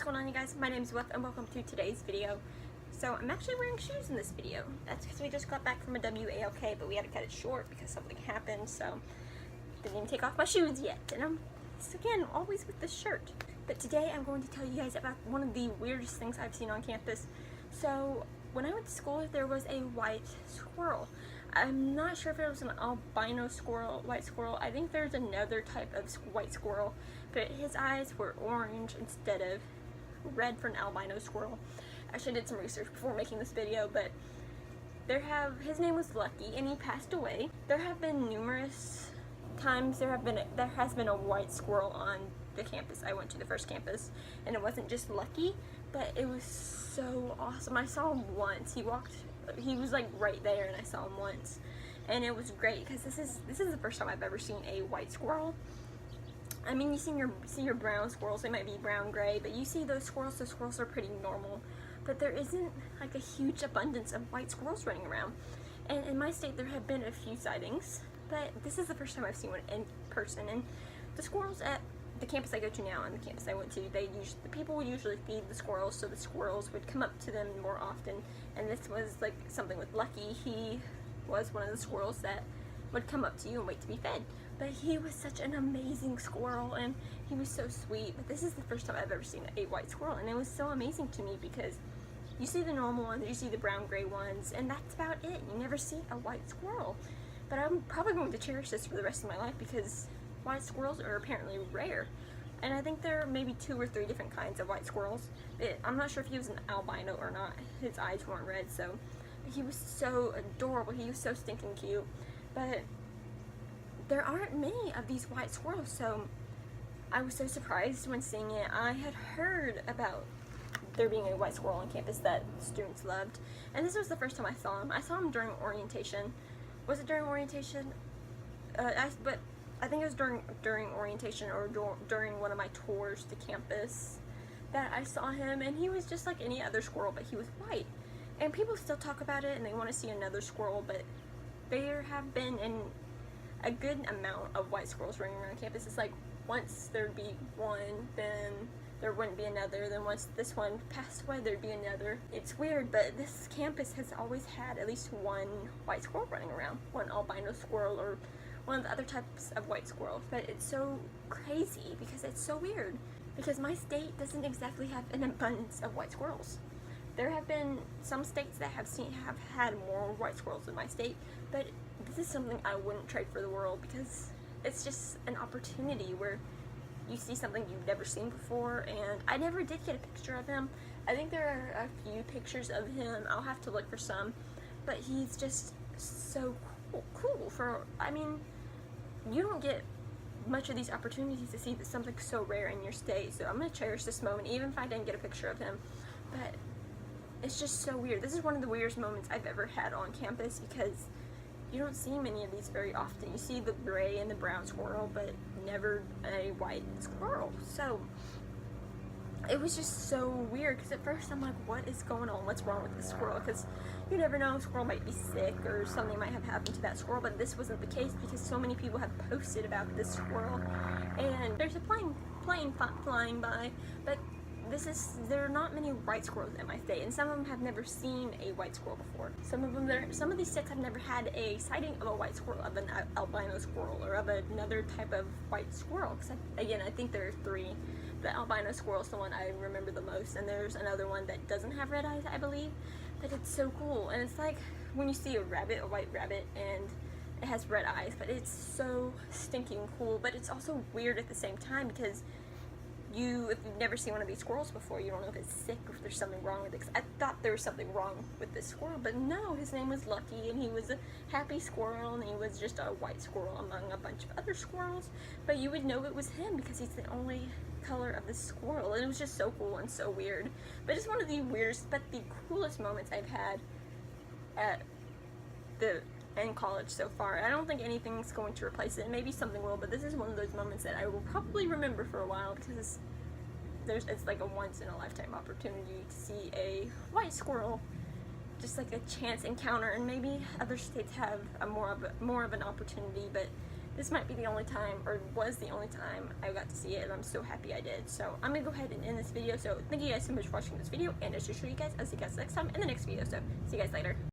going on, you guys? My name is Weth and welcome to today's video. So I'm actually wearing shoes in this video. That's because we just got back from a WALK, but we had to cut it short because something happened, so didn't even take off my shoes yet. And I'm, again, always with this shirt. But today I'm going to tell you guys about one of the weirdest things I've seen on campus. So when I went to school, there was a white squirrel. I'm not sure if it was an albino squirrel, white squirrel. I think there's another type of white squirrel, but his eyes were orange instead of red for an albino squirrel. Actually, I did some research before making this video, but his name was Lucky, and he passed away. There have been numerous times there has been a white squirrel on the campus. I went to the first campus, and it wasn't just Lucky, but it was so awesome. I saw him once. He was like right there, and I saw him once, and it was great because this is the first time I've ever seen a white squirrel. I mean, you see your brown squirrels, they might be brown gray, but you see those squirrels are pretty normal. But there isn't like a huge abundance of white squirrels running around. And in my state there have been a few sightings, but this is the first time I've seen one in person. And the squirrels at the campus I go to now and the campus I went to, the people would usually feed the squirrels, so the squirrels would come up to them more often. And this was like something with Lucky. He was one of the squirrels that would come up to you and wait to be fed. But he was such an amazing squirrel, and he was so sweet. But this is the first time I've ever seen a white squirrel, and it was so amazing to me because you see the normal ones, you see the brown gray ones, and that's about it. You never see a white squirrel. But I'm probably going to cherish this for the rest of my life because white squirrels are apparently rare. And I think there are maybe 2 or 3 different kinds of white squirrels. I'm not sure if he was an albino or not. His eyes weren't red, so he was so adorable. He was so stinking cute. But there aren't many of these white squirrels, so I was so surprised when seeing it. I had heard about there being a white squirrel on campus that students loved, and this was the first time I saw him. I saw him during orientation. Was it during orientation? But I think it was during orientation or during one of my tours to campus that I saw him, and he was just like any other squirrel, but he was white. And people still talk about it and they want to see another squirrel, but there have been a good amount of white squirrels running around campus. It's like once there'd be one, then there wouldn't be another, then once this one passed away there'd be another. It's weird, but this campus has always had at least one white squirrel running around, one albino squirrel or one of the other types of white squirrels. But it's so crazy because it's so weird because my state doesn't exactly have an abundance of white squirrels. There have been some states that have had more white squirrels than my state, but this is something I wouldn't trade for the world because it's just an opportunity where you see something you've never seen before. And I never did get a picture of him. I think there are a few pictures of him. I'll have to look for some, but he's just so cool. I mean, you don't get much of these opportunities to see something so rare in your state, so I'm going to cherish this moment even if I didn't get a picture of him. But it's just so weird. This is one of the weirdest moments I've ever had on campus because you don't see many of these very often. You see the gray and the brown squirrel, but never a white squirrel. So it was just so weird because at first I'm like, what is going on? What's wrong with this squirrel? Because you never know, a squirrel might be sick or something might have happened to that squirrel, but this wasn't the case because so many people have posted about this squirrel. And there's a plane flying by, but there are not many white squirrels in my state, and some of them have never seen a white squirrel before. Some of these states have never had a sighting of a white squirrel, of an albino squirrel, or of another type of white squirrel. Because again, I think there are 3. The albino squirrel is the one I remember the most, and there's another one that doesn't have red eyes, I believe. But it's so cool, and it's like when you see a white rabbit, and it has red eyes, but it's so stinking cool. But it's also weird at the same time because if you've never seen one of these squirrels before, you don't know if it's sick or if there's something wrong with it. 'Cause I thought there was something wrong with this squirrel, but no, his name was Lucky, and he was a happy squirrel, and he was just a white squirrel among a bunch of other squirrels. But you would know it was him because he's the only color of the squirrel, and it was just so cool and so weird. But it's one of the weirdest but the coolest moments I've had in college so far. I don't think anything's going to replace it. Maybe something will, but this is one of those moments that I will probably remember for a while because it's like a once-in-a-lifetime opportunity to see a white squirrel, just like a chance encounter. And maybe other states have more of an opportunity, but this might be the only time, or was the only time I got to see it, and I'm so happy I did. So I'm gonna go ahead and end this video. So thank you guys so much for watching this video, and I should show you guys. I'll see you guys next time in the next video. So see you guys later.